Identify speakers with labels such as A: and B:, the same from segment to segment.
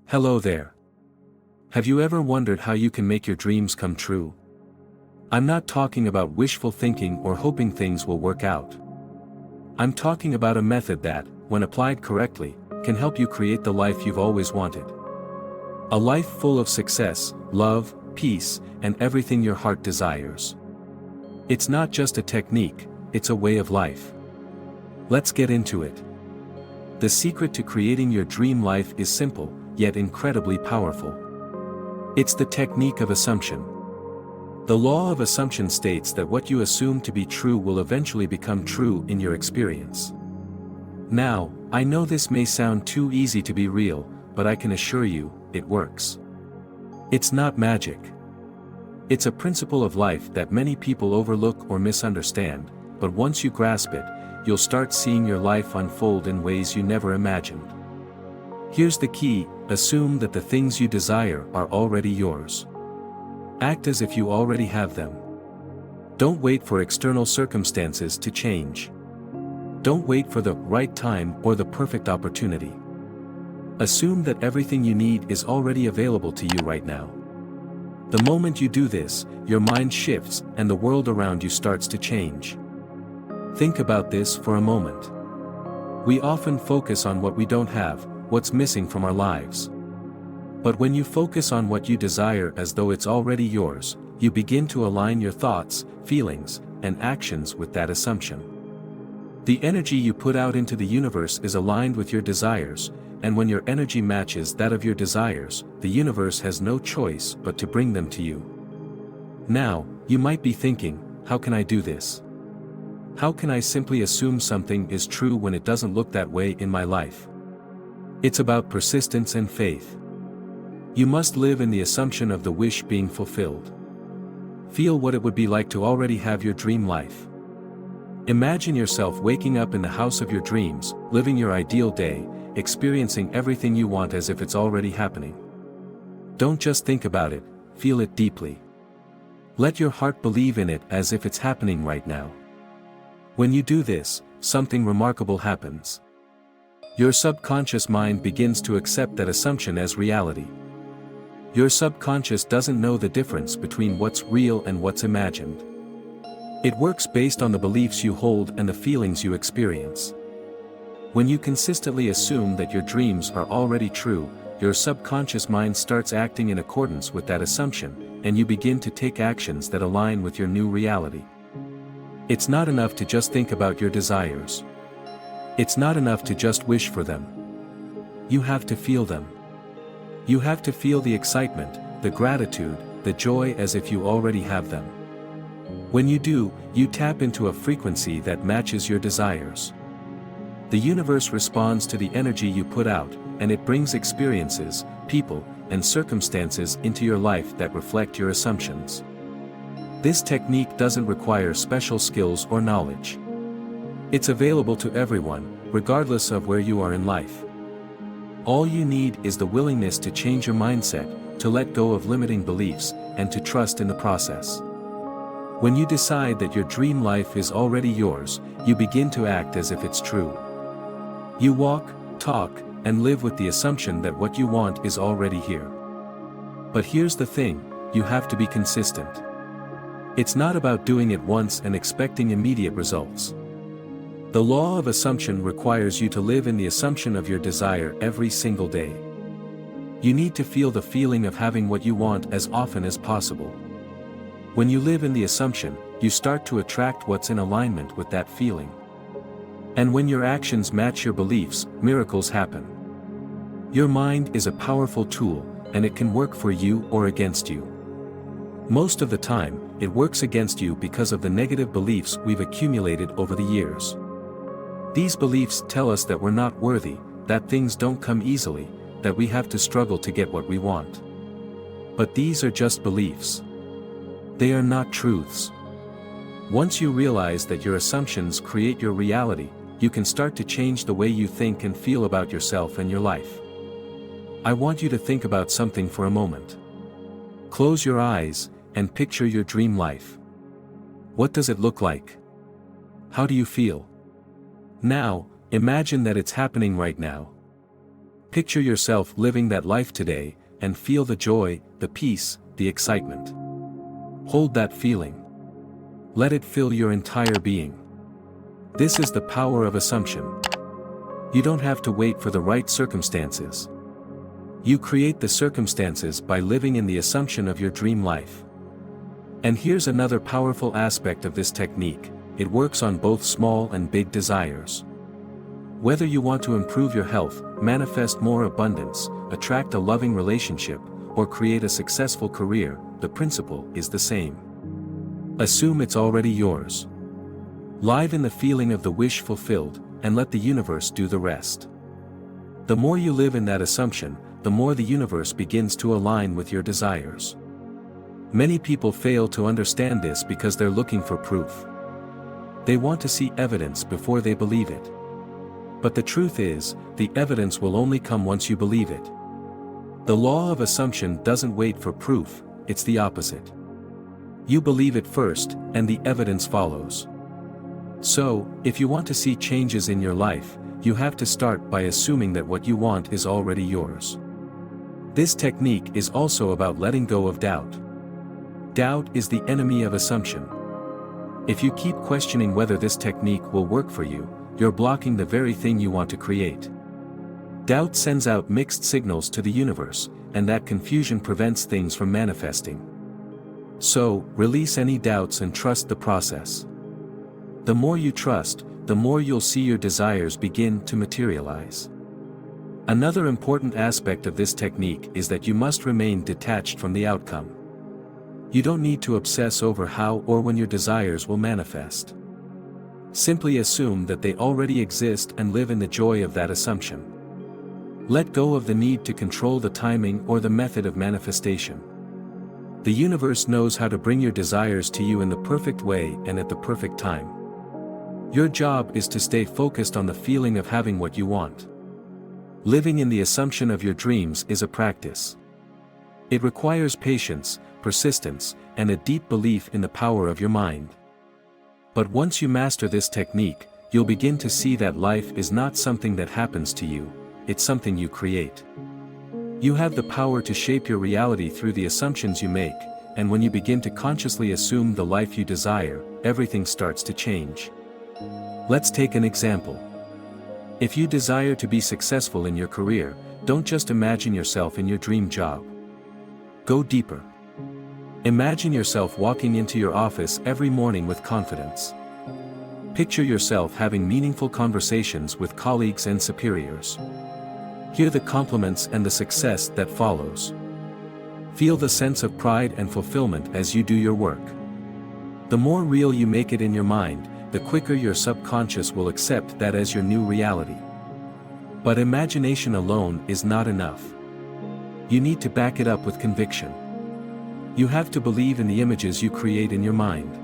A: Hello there. Have you ever wondered how you can make your dreams come true? I'm not talking about wishful thinking or hoping things will work out. I'm talking about a method that, when applied correctly, can help you create the life you've always wanted. A life full of success, love, peace, and everything your heart desires. It's not just a technique, it's a way of life. Let's get into it. The secret to creating your dream life is simple, yet incredibly powerful. It's the technique of assumption. The law of assumption states that what you assume to be true will eventually become true in your experience. Now, I know this may sound too easy to be real, but I can assure you, it works. It's not magic. It's a principle of life that many people overlook or misunderstand, but once you grasp it, you'll start seeing your life unfold in ways you never imagined. Here's the key: assume that the things you desire are already yours. Act as if you already have them. Don't wait for external circumstances to change. Don't wait for the right time or the perfect opportunity. Assume that everything you need is already available to you right now. The moment you do this, your mind shifts and the world around you starts to change. Think about this for a moment. We often focus on what we don't have, what's missing from our lives. But when you focus on what you desire as though it's already yours, you begin to align your thoughts, feelings, and actions with that assumption. The energy you put out into the universe is aligned with your desires, and when your energy matches that of your desires, the universe has no choice but to bring them to you. Now, you might be thinking, how can I do this? How can I simply assume something is true when it doesn't look that way in my life? It's about persistence and faith. You must live in the assumption of the wish being fulfilled. Feel what it would be like to already have your dream life. Imagine yourself waking up in the house of your dreams, living your ideal day, experiencing everything you want as if it's already happening. Don't just think about it, feel it deeply. Let your heart believe in it as if it's happening right now. When you do this, something remarkable happens. Your subconscious mind begins to accept that assumption as reality. Your subconscious doesn't know the difference between what's real and what's imagined. It works based on the beliefs you hold and the feelings you experience. When you consistently assume that your dreams are already true, your subconscious mind starts acting in accordance with that assumption, and you begin to take actions that align with your new reality. It's not enough to just think about your desires. It's not enough to just wish for them. You have to feel them. You have to feel the excitement, the gratitude, the joy as if you already have them. When you do, you tap into a frequency that matches your desires. The universe responds to the energy you put out, and it brings experiences, people, and circumstances into your life that reflect your assumptions. This technique doesn't require special skills or knowledge. It's available to everyone, regardless of where you are in life. All you need is the willingness to change your mindset, to let go of limiting beliefs, and to trust in the process. When you decide that your dream life is already yours, you begin to act as if it's true. You walk, talk, and live with the assumption that what you want is already here. But here's the thing: you have to be consistent. It's not about doing it once and expecting immediate results. The law of assumption requires you to live in the assumption of your desire every single day. You need to feel the feeling of having what you want as often as possible. When you live in the assumption, you start to attract what's in alignment with that feeling. And when your actions match your beliefs, miracles happen. Your mind is a powerful tool, and it can work for you or against you. Most of the time, it works against you because of the negative beliefs we've accumulated over the years. These beliefs tell us that we're not worthy, that things don't come easily, that we have to struggle to get what we want. But these are just beliefs. They are not truths. Once you realize that your assumptions create your reality, you can start to change the way you think and feel about yourself and your life. I want you to think about something for a moment. Close your eyes, and picture your dream life. What does it look like? How do you feel? Now, imagine that it's happening right now. Picture yourself living that life today, and feel the joy, the peace, the excitement. Hold that feeling. Let it fill your entire being. This is the power of assumption. You don't have to wait for the right circumstances. You create the circumstances by living in the assumption of your dream life. And here's another powerful aspect of this technique: it works on both small and big desires. Whether you want to improve your health, manifest more abundance, attract a loving relationship, or create a successful career, the principle is the same. Assume it's already yours. Live in the feeling of the wish fulfilled, and let the universe do the rest. The more you live in that assumption, the more the universe begins to align with your desires. Many people fail to understand this because they're looking for proof. They want to see evidence before they believe it. But the truth is, the evidence will only come once you believe it. The law of assumption doesn't wait for proof, it's the opposite. You believe it first, and the evidence follows. So, if you want to see changes in your life, you have to start by assuming that what you want is already yours. This technique is also about letting go of doubt. Doubt is the enemy of assumption. If you keep questioning whether this technique will work for you, you're blocking the very thing you want to create. Doubt sends out mixed signals to the universe, and that confusion prevents things from manifesting. So, release any doubts and trust the process. The more you trust, the more you'll see your desires begin to materialize. Another important aspect of this technique is that you must remain detached from the outcome. You don't need to obsess over how or when your desires will manifest. Simply assume that they already exist and live in the joy of that assumption. Let go of the need to control the timing or the method of manifestation. The universe knows how to bring your desires to you in the perfect way and at the perfect time. Your job is to stay focused on the feeling of having what you want. Living in the assumption of your dreams is a practice. It requires patience, persistence, and a deep belief in the power of your mind. But once you master this technique, you'll begin to see that life is not something that happens to you, it's something you create. You have the power to shape your reality through the assumptions you make, and when you begin to consciously assume the life you desire, everything starts to change. Let's take an example. If you desire to be successful in your career, don't just imagine yourself in your dream job. Go deeper. Imagine yourself walking into your office every morning with confidence. Picture yourself having meaningful conversations with colleagues and superiors. Hear the compliments and the success that follows. Feel the sense of pride and fulfillment as you do your work. The more real you make it in your mind, the quicker your subconscious will accept that as your new reality. But imagination alone is not enough. You need to back it up with conviction. You have to believe in the images you create in your mind.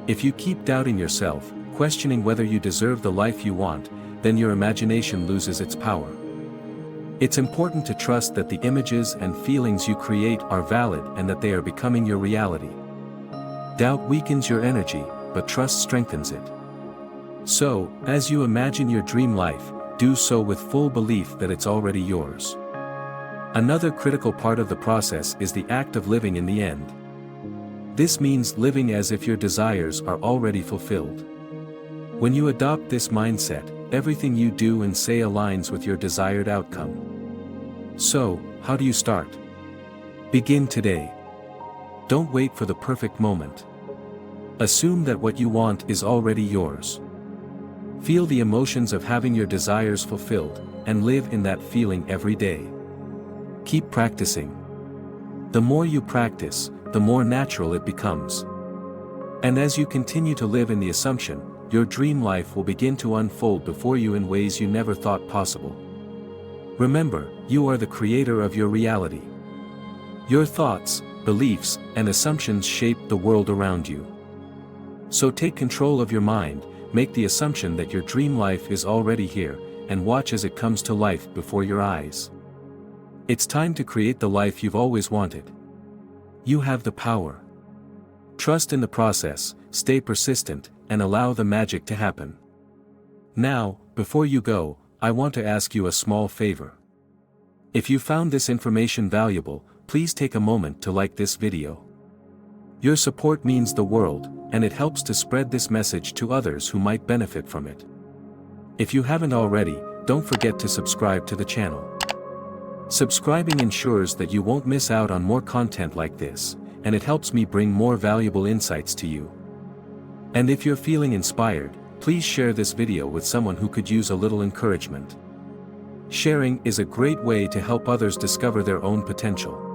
A: If you keep doubting yourself, questioning whether you deserve the life you want, then your imagination loses its power. It's important to trust that the images and feelings you create are valid and that they are becoming your reality. Doubt weakens your energy, but trust strengthens it. So, as you imagine your dream life, do so with full belief that it's already yours. Another critical part of the process is the act of living in the end. This means living as if your desires are already fulfilled. When you adopt this mindset, everything you do and say aligns with your desired outcome. So, how do you start? Begin today. Don't wait for the perfect moment. Assume that what you want is already yours. Feel the emotions of having your desires fulfilled, and live in that feeling every day. Keep practicing. The more you practice, the more natural it becomes. And as you continue to live in the assumption, your dream life will begin to unfold before you in ways you never thought possible. Remember, you are the creator of your reality. Your thoughts, beliefs, and assumptions shape the world around you. So take control of your mind, make the assumption that your dream life is already here, and watch as it comes to life before your eyes. It's time to create the life you've always wanted. You have the power. Trust in the process, stay persistent, and allow the magic to happen. Now, before you go, I want to ask you a small favor. If you found this information valuable, please take a moment to like this video. Your support means the world, and it helps to spread this message to others who might benefit from it. If you haven't already, don't forget to subscribe to the channel. Subscribing ensures that you won't miss out on more content like this, and it helps me bring more valuable insights to you. And if you're feeling inspired, please share this video with someone who could use a little encouragement. Sharing is a great way to help others discover their own potential.